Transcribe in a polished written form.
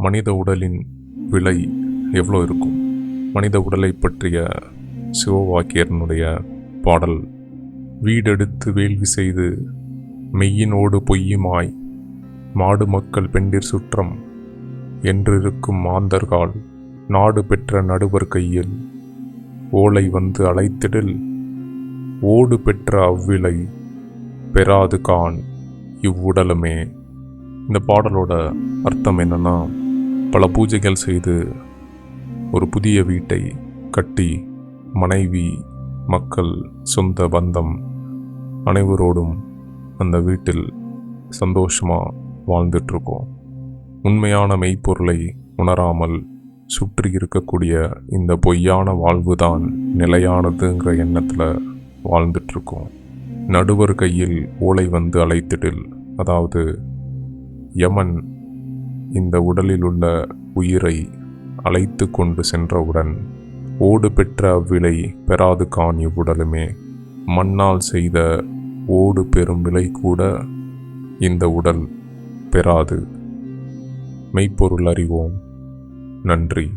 மனித உடலின் விலை எவ்வளோ இருக்கும்? மனித உடலை பற்றிய சிவவாக்கியனுடைய பாடல், வீடெடுத்து வேள்வி செய்து மெய்யினோடு பொய்யுமாய் மாடு மக்கள் பெண்டிர் சுற்றம் என்றிருக்கும் மாந்தர்கால் நாடு பெற்ற நடுவர் கையில் ஓலை வந்து அழைத்திடில் ஓடு பெற்ற அவ்விலை பெறாது கான் இவ்வுடலுமே. இந்த பாடலோட அர்த்தம் என்னன்னா, பல பூஜைகள் செய்து ஒரு புதிய வீட்டை கட்டி மனைவி மக்கள் சொந்த பந்தம் அனைவரோடும் அந்த வீட்டில் சந்தோஷமாக வாழ்ந்துட்டுருக்கோம். உண்மையான மெய்ப்பொருளை உணராமல் சுற்றி இருக்கக்கூடிய இந்த பொய்யான வாழ்வு தான் நிலையானதுங்கிற எண்ணத்தில் வாழ்ந்துட்டுருக்கோம். நடுவர் கையில் ஓலை வந்து அழைத்திடில், அதாவது யமன் இந்த உடலில் உள்ள உயிரை அழைத்து கொண்டு சென்றவுடன் ஓடு பெற்ற அவ்விலை பெறாது கான் இவ்வுடலுமே. மண்ணால் செய்த ஓடு பெறும் விலை கூட இந்த உடல் பெறாது. மெய்ப்பொருள் அறிவோம். நன்றி.